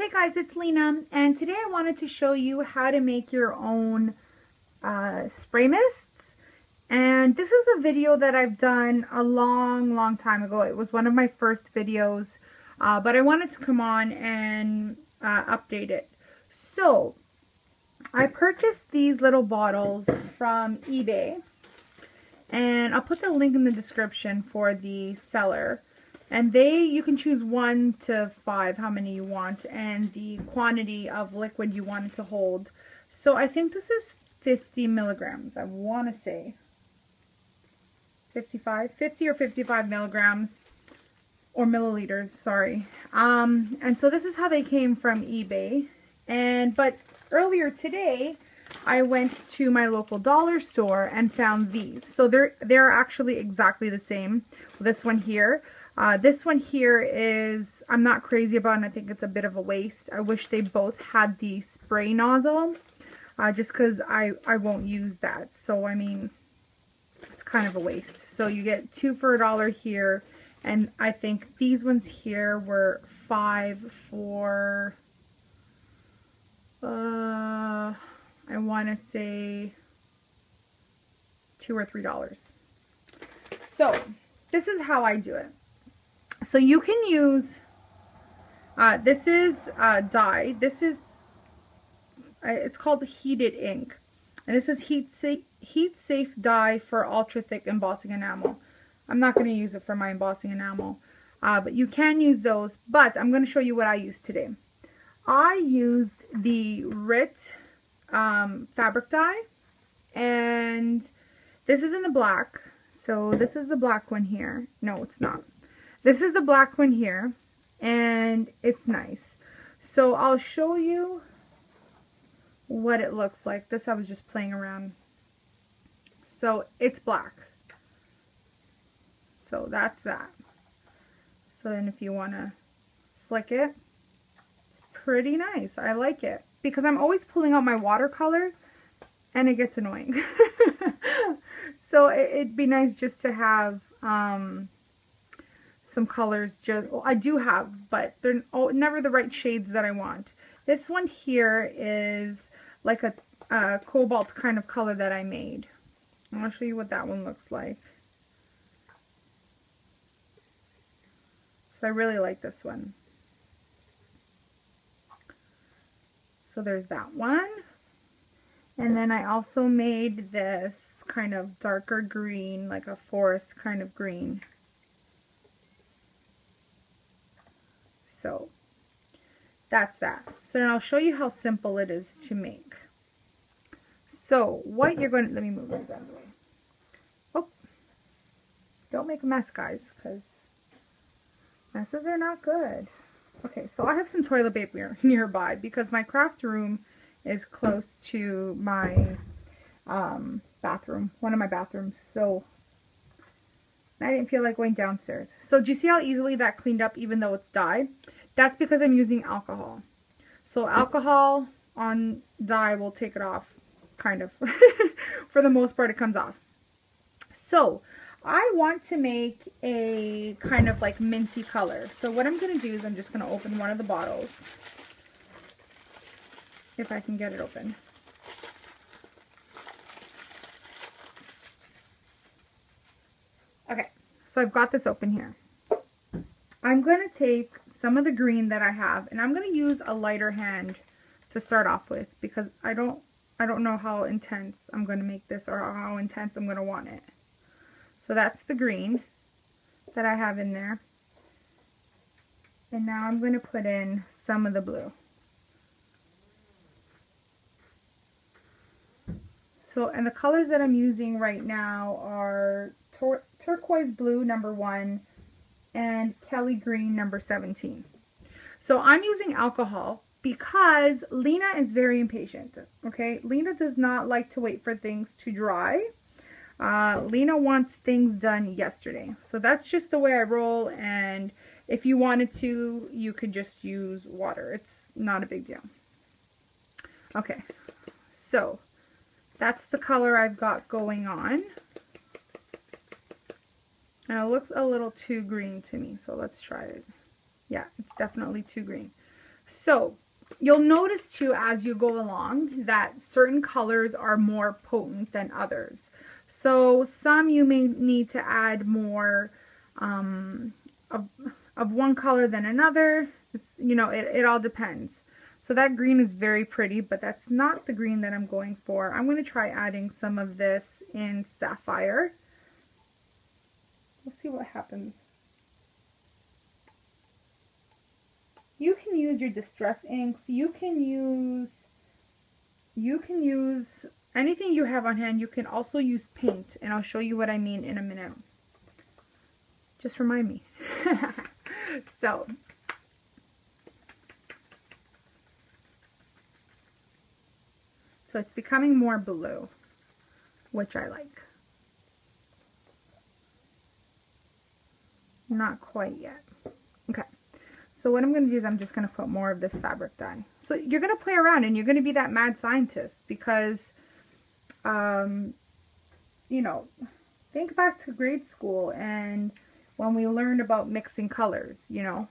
Hey guys, it's Lena, and today I wanted to show you how to make your own spray mists. And this is a video that I've done a long time ago. It was one of my first videos, but I wanted to come on and update it. So, I purchased these little bottles from eBay, and I'll put the link in the description for the seller. And you can choose 1 to 5, how many you want, and the quantity of liquid you want it to hold. So I think this is 50 milligrams, I want to say. 50 or 55 milligrams, or milliliters, sorry. And so this is how they came from eBay. But earlier today, I went to my local dollar store and found these. So they're actually exactly the same. This one here. This one here is, I'm not crazy about, and I think it's a bit of a waste. I wish they both had the spray nozzle, just because I won't use that. So, I mean, it's kind of a waste. So you get 2 for $1 here, and I think these ones here were 5 for, I want to say $2 or $3. So, this is how I do it. So you can use, this is dye. This is, it's called heated ink. And this is heat safe dye for ultra thick embossing enamel. I'm not going to use it for my embossing enamel. But you can use those. But I'm going to show you what I used today. I used the RIT fabric dye. And this is in the black. So this is the black one here. No, it's not. This is the black one here, and it's nice. So I'll show you what it looks like. This I was just playing around. So it's black. So that's that. So then if you want to flick it, it's pretty nice. I like it. Because I'm always pulling out my watercolor, and it gets annoying. So it'd be nice just to have some colors. Well, I do have, but they're never the right shades that I want. This one here is like a cobalt kind of color that I made. I'll show you what that one looks like. So I really like this one. So there's that one. And then I also made this kind of darker green, like a forest kind of green. So that's that. So then I'll show you how simple it is to make. So what you're going to, let me move this out of the way. Oh, don't make a mess, guys, because messes are not good. Okay, so I have some toilet paper nearby because my craft room is close to my bathroom, one of my bathrooms. So I didn't feel like going downstairs. So do you see how easily that cleaned up even though it's dye? That's because I'm using alcohol. So alcohol on dye will take it off, kind of. For the most part, it comes off. So I want to make a kind of like minty color. So what I'm going to do is I'm just going to open one of the bottles. If I can get it open. Okay, so I've got this open here. I'm going to take some of the green that I have, and I'm going to use a lighter hand to start off with because I don't know how intense I'm going to make this or how intense I'm going to want it. So that's the green that I have in there. And now I'm going to put in some of the blue. So, and the colors that I'm using right now are turquoise blue #1 and Kelly green #17. So I'm using alcohol because Lena is very impatient. Okay, Lena does not like to wait for things to dry. Lena wants things done yesterday. So that's just the way I roll, and if you wanted to, you could just use water. It's not a big deal. Okay, so that's the color I've got going on. And it looks a little too green to me, so let's try it. Yeah, it's definitely too green. So you'll notice too as you go along that certain colors are more potent than others. So some you may need to add more of one color than another. You know, it all depends. So that green is very pretty, but that's not the green that I'm going for. I'm going to try adding some of this in Sapphire. We'll see what happens. You can use your distress inks. You can use anything you have on hand. You can also use paint, and I'll show you what I mean in a minute. Just remind me. So it's becoming more blue, which I like. Not quite yet. Okay. So what I'm going to do is I'm just going to put more of this fabric dye. So you're going to play around and you're going to be that mad scientist because, you know, think back to grade school and when we learned about mixing colors, you know.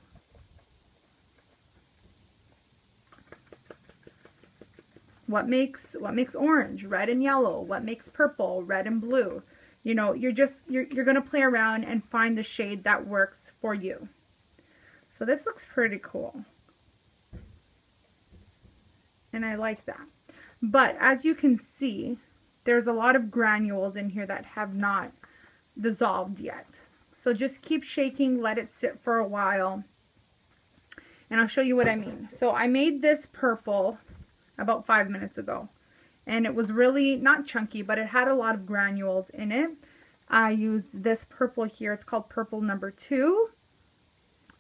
What makes orange, red and yellow? What makes purple, red and blue? You know, you're going to play around and find the shade that works for you. So this looks pretty cool. And I like that. But as you can see, there's a lot of granules in here that have not dissolved yet. So just keep shaking, let it sit for a while. And I'll show you what I mean. So I made this purple about 5 minutes ago. And it was really not chunky, but it had a lot of granules in it. I used this purple here. It's called purple number 2.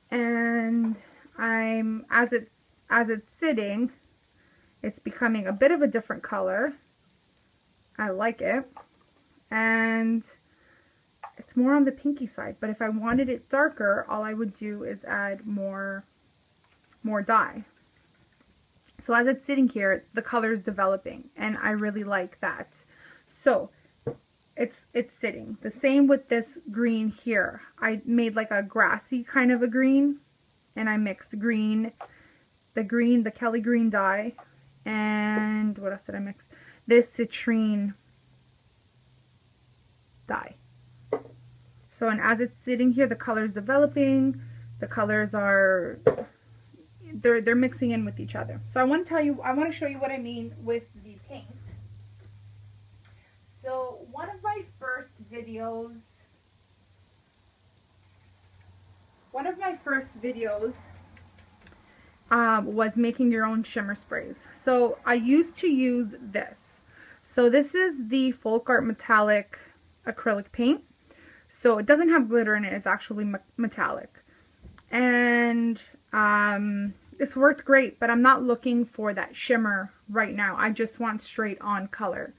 And as it's sitting, it's becoming a bit of a different color. I like it. And it's more on the pinky side, but if I wanted it darker, all I would do is add more dye. So as it's sitting here, the color is developing, and I really like that. So it's sitting. The same with this green here. I made like a grassy kind of a green, and I mixed the Kelly green dye, and what else did I mix? This citrine dye. So, and as it's sitting here, the color is developing. The colors are they're mixing in with each other. So I want to show you what I mean with the paint. So one of my first videos was making your own shimmer sprays. So I used to use this. So this is the Folk Art Metallic acrylic paint. So it doesn't have glitter in it, it's actually metallic. And this worked great, but I'm not looking for that shimmer right now. I just want straight on color.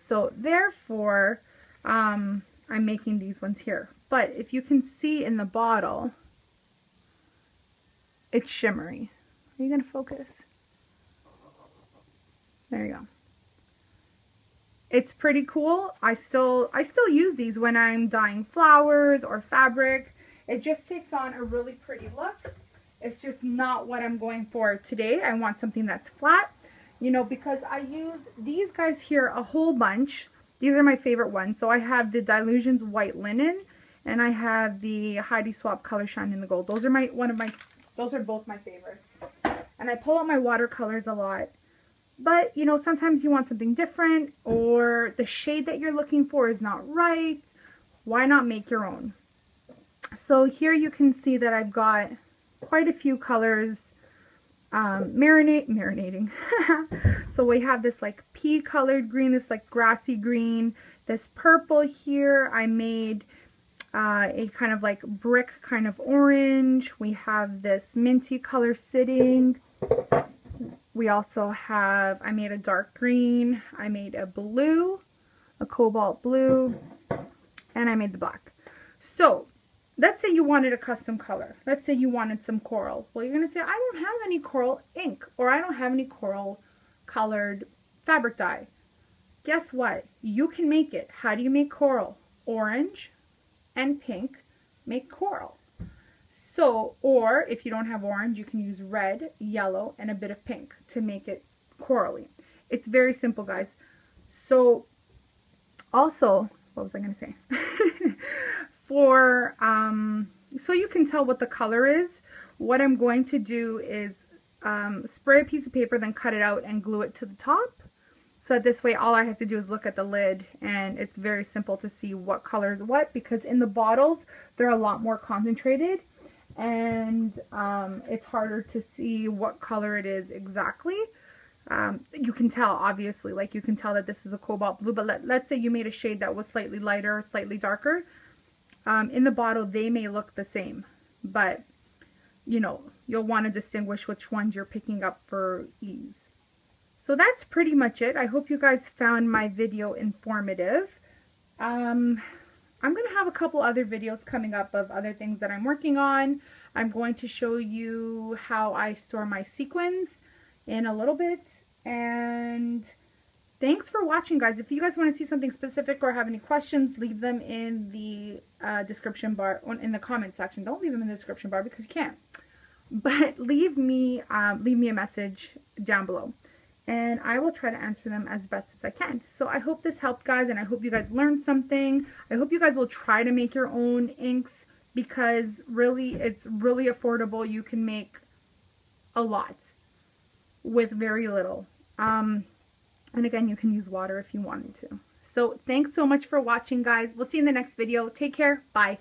So therefore, I'm making these ones here. But if you can see in the bottle, it's shimmery. Are you going to focus? There you go. It's pretty cool. I still use these when I'm dyeing flowers or fabric. It just takes on a really pretty look. It's just not what I'm going for today. I want something that's flat, you know, because I use these guys here a whole bunch. These are my favorite ones. So I have the Dylusions White Linen, and I have the Heidi Swapp Color Shine in the Gold. Those are both my favorites. And I pull out my watercolors a lot. But, you know, sometimes you want something different, or the shade that you're looking for is not right. Why not make your own? So here you can see that I've got quite a few colors marinating. So we have this like pea colored green, this like grassy green, this purple here. I made a kind of like brick kind of orange. We have this minty color sitting. We also have, I made a dark green, I made a blue, a cobalt blue, and I made the black. So let's say you wanted a custom color. Let's say you wanted some coral. Well, you're going to say, I don't have any coral ink, or I don't have any coral colored fabric dye. Guess what? You can make it. How do you make coral? Orange and pink make coral. So, or Or if you don't have orange, you can use red, yellow, and a bit of pink to make it corally. It's very simple, guys. So also, what was I going to say? So you can tell what the color is, what I'm going to do is spray a piece of paper, then cut it out and glue it to the top. So that this way all I have to do is look at the lid, and it's very simple to see what color is what, because in the bottles they're a lot more concentrated, and it's harder to see what color it is exactly. You can tell, obviously, like you can tell that this is a cobalt blue, but let's say you made a shade that was slightly lighter or slightly darker. In the bottle they may look the same, but you know, you'll want to distinguish which ones you're picking up for ease. So that's pretty much it. I hope you guys found my video informative. I'm going to have a couple other videos coming up of other things that I'm working on. I'm going to show you how I store my sequins in a little bit. And thanks for watching, guys. If you guys want to see something specific or have any questions, leave them in the description bar, in the comment section. Don't leave them in the description bar because you can't. But leave me a message down below, and I will try to answer them as best as I can. So I hope this helped, guys, and I hope you guys learned something. I hope you guys will try to make your own inks, because really, it's really affordable. You can make a lot with very little. And again, you can use water if you wanted to. So thanks so much for watching, guys. We'll see you in the next video. Take care. Bye.